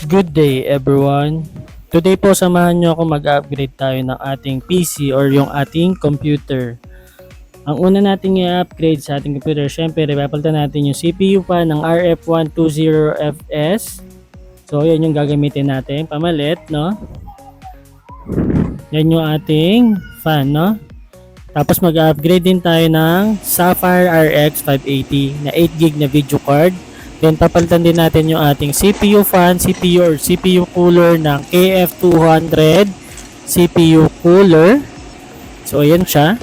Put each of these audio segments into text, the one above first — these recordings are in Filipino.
Good day everyone. Today po samahan nyo ako mag-upgrade tayo ng ating PC or yung ating computer. Ang una natin i-upgrade sa ating computer, syempre papalitan natin yung CPU pa ng RF120FS. So yan yung gagamitin natin, pamalit, no? Yan yung ating fan, no? Tapos mag-upgrade din tayo ng Sapphire RX 580 na 8GB na video card. Then papalitan din natin yung ating CPU fan, CPU or CPU cooler ng KF200 CPU cooler. So ayan siya.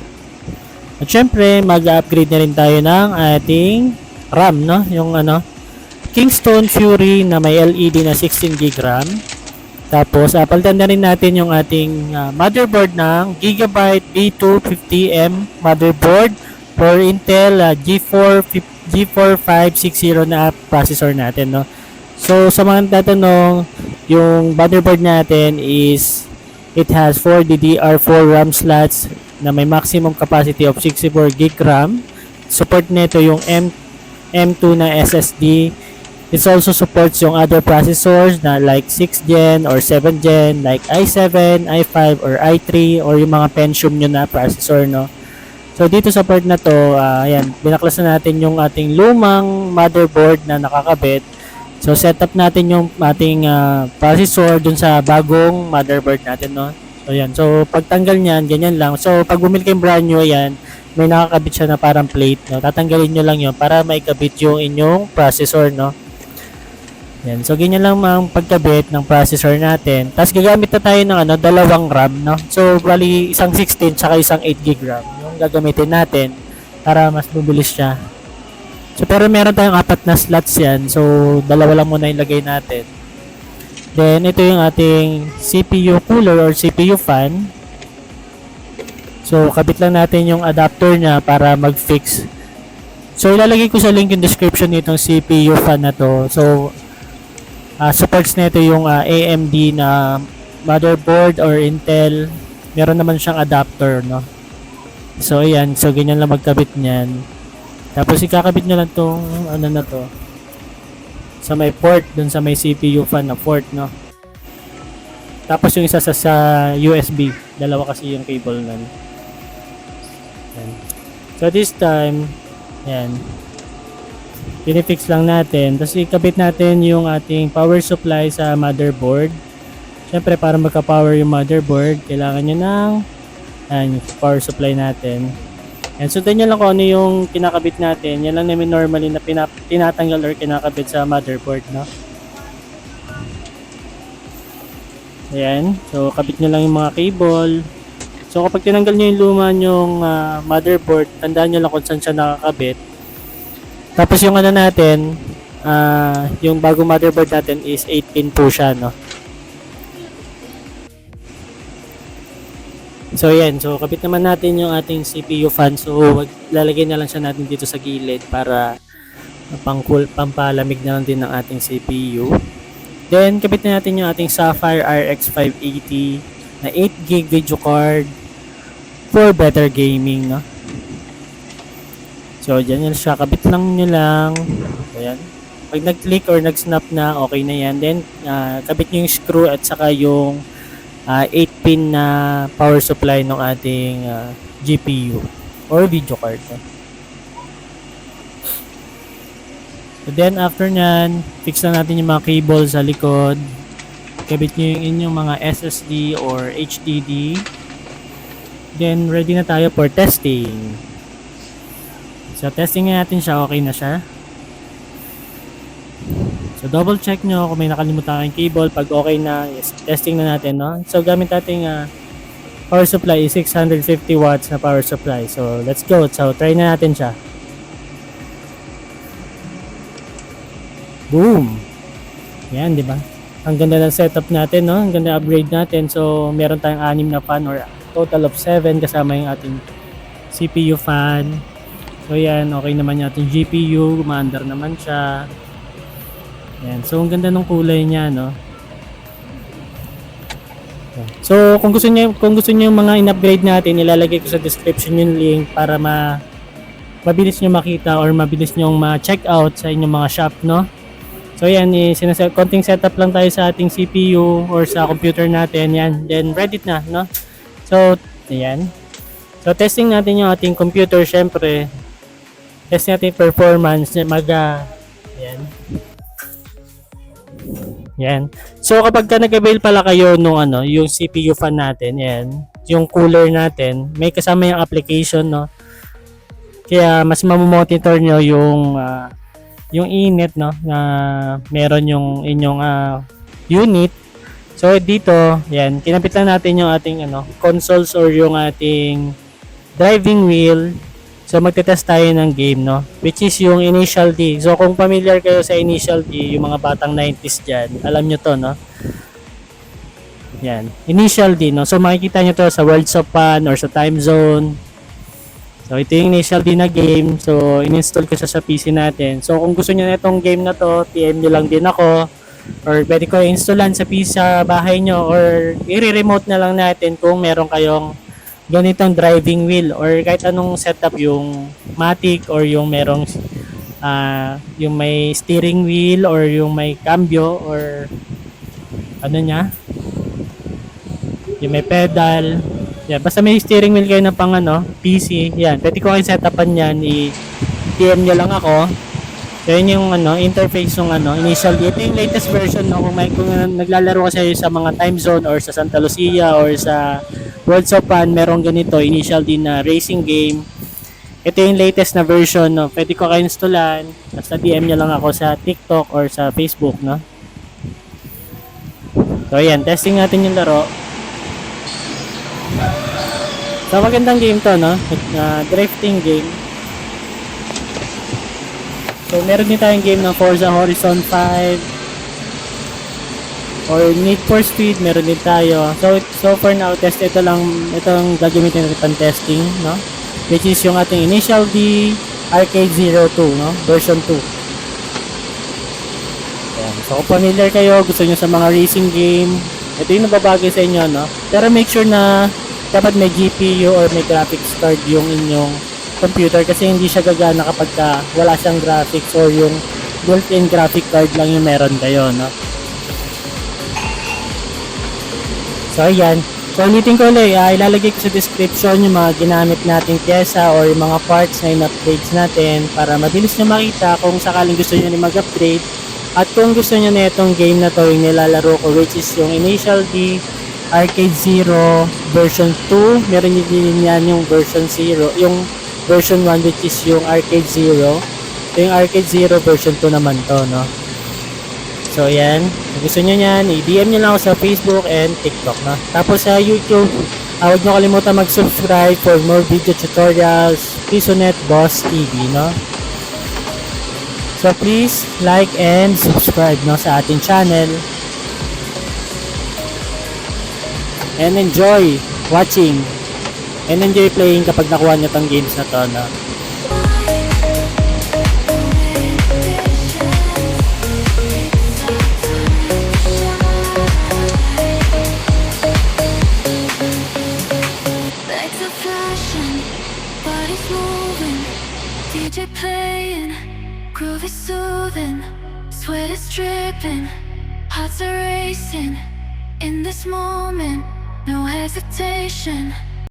At syempre mag-upgrade na rin tayo ng ating RAM, no? Yung Kingston Fury na may LED na 16GB RAM. Tapos palitan na rin natin yung ating motherboard ng Gigabyte B250M motherboard for Intel G4 560 na processor natin, no. So sa mga tatanong, yung motherboard natin is it has 4 DDR4 RAM slots na may maximum capacity of 64GB RAM. Support nito yung M2 na SSD. It also supports yung other processors na like 6th gen or 7th gen like i7, i5 or i3 or yung mga Pentium nyo na processor, no. So dito sa part na to, ayan, binaklas na natin yung ating lumang motherboard na nakakabit. So setup natin yung ating processor dun sa bagong motherboard natin, no. So ayan, so pagtanggal niyan, ganyan lang. So pag bumili kayong brand new, ayan, may nakakabit siya na parang plate, no. Tatanggalin nyo lang yun para maikabit yung inyong processor, no. Yan. So, ganyan lang ang pagkabit ng processor natin. Tapos, gagamit na tayo ng dalawang RAM, no? So, bali, isang 16 tsaka isang 8GB RAM yung gagamitin natin para mas mabilis siya. So, pero meron tayong 4 na slots yan. So, dalawa lang muna ilagay natin. Then, ito yung ating CPU cooler or CPU fan. So, kabit lang natin yung adapter niya para mag-fix. So, ilalagay ko sa link yung description nitong CPU fan na to. So, supports nito yung AMD na motherboard or Intel. Meron naman siyang adapter, no. So ayan, so ganyan lang magkabit niyan. Tapos ikakabit niyo lang tong na to sa may port, dun sa may CPU fan na port, no. Tapos yung isa sa USB, dalawa kasi yung cable nun. Ayan. So this time, ayan, pinifix lang natin. Tapos ikabit natin yung ating power supply sa motherboard. Siyempre para magka-power yung motherboard, kailangan nyo ng power supply natin. And so nyo lang kung ano yung kinakabit natin. Yan lang namin normally na tinatanggal or kinakabit sa motherboard, no? Ayan. So kabit nyo lang yung mga cable. So kapag tinanggal nyo yung luma yung motherboard, tandaan nyo lang kung saan siya nakakabit. Tapos yung natin, yung bagong motherboard natin is 8 pin po siya, no. So yan, so kabit naman natin yung ating CPU fan. So lalagay na lang siya natin dito sa gilid para pampalamig na lang din ng ating CPU. Then kabit na natin yung ating Sapphire RX 580 na 8GB video card for better gaming, no. So, dyan yan siya. Kabit lang nyo lang. Ayan. Pag nag-click or nag-snap na, okay na yan. Then, kabit nyo yung screw at saka yung 8-pin na power supply ng ating GPU or video card. So, then, after nyan, fix na natin yung mga cable sa likod. Kabit nyo yung inyong mga SSD or HDD. Then, ready na tayo for testing. So, testing natin siya, okay na siya. So, double check nyo kung may nakalimutan kayong cable. Pag okay na, yes, testing na natin, no? So, gamit natin power supply is 650 watts na power supply. So, let's go. So, try na natin siya. Boom! Yan, di ba? Ang ganda ng setup natin, no? Ang ganda upgrade natin. So, meron tayong 6 na fan or total of 7 kasama yung ating CPU fan. So yan, okay naman yung ating GPU, umaandar naman siya. Yan, so ang ganda ng kulay niya, no. So kung gusto niyo yung mga in-upgrade natin, ilalagay ko sa description yung link para mabilis niyo makita or mabilis niyo ma-check out sa inyong mga shop, no. So yan, konting setup lang tayo sa ating CPU or sa computer natin. Yan, then ready na, no? So, ayan. So testing natin yung ating computer, syempre. Test natin yung performance. Yan. Yan. So kapag ka nag-avail pala kayo nung yung CPU fan natin, yan, yung cooler natin, may kasama yung application, no? Kaya mas mamomonitor nyo yung init, no, na meron yung inyong unit. So dito, yan, kinapit lang natin yung ating consoles or yung ating driving wheel. So magte-test tayo ng game, no, which is yung Initial D. So kung familiar kayo sa Initial D, yung mga batang 90s diyan, alam nyo to, no. Yan, Initial D, no. So makikita nyo to sa Worlds of Fun or sa Time Zone. So ito yung Initial D na game. So in-install ko siya sa PC natin. So kung gusto niyo na itong game na to, PM niyo lang din ako. Or pwede ko i-installan sa PC sa bahay nyo. Or i-remote na lang natin kung meron kayong ganitong driving wheel. Or kahit anong setup, yung Matic or yung merong yung may steering wheel or yung may cambio or yung may pedal. Yan, basta may steering wheel kayo na pang PC, yan, pwede ko kayo setupan yan, i-PM nyo lang ako. So yun yung interface ng Initial D. Ito yung latest version, no? Kung naglalaro kasi sa mga Time Zone or sa Santa Lucia or sa Worlds of Fun, merong ganito, Initial D na racing game. Ito yung latest na version, no? Pwede ko kayo installan, basta DM nyo lang ako sa TikTok or sa Facebook, no? So yan, testing natin yung laro. So magandang game to, no? Drifting game. So meron din tayong game ng Forza Horizon 5 or Need for Speed, meron din tayo. So for now, itong gagamitin natin pang testing, no? Which is yung ating Initial D Arcade 02, no? Version 2. Ayan. So kung familiar kayo, gusto nyo sa mga racing game, ito yung nababagay sa inyo, no? Pero make sure na dapat may GPU or may graphics card yung inyong computer kasi hindi siya gagana kapag wala siyang graphics or yung built-in graphic card lang yung meron kayo, no? So ayan, so ulitin ko ulit, ilalagay ko sa description yung mga ginamit nating pyesa or yung mga parts na in-upgrades natin para mabilis nyo makita kung sakaling gusto nyo mag-upgrade. At kung gusto nyo na itong game na to yung nilalaro ko, which is yung Initial D Arcade 0 version 2, meron din yan yung version 0, yung version 1 which is yung Arcade 0. Ito yung Arcade 0 version 2 naman to, no? So yan, kung gusto nyo yan, i-DM nyo lang ako sa Facebook and TikTok, no? Tapos sa YouTube, huwag nyo kalimutan mag-subscribe for more video tutorials, Pisonet Boss TV, no? So please like and subscribe, no, sa ating channel. And enjoy watching and enjoy playing kapag nakuha nyo tong games na to, no? Lights are flashing, bodies moving, DJ playing, groove is soothing, sweat is dripping, hearts are racing. In this moment, no hesitation.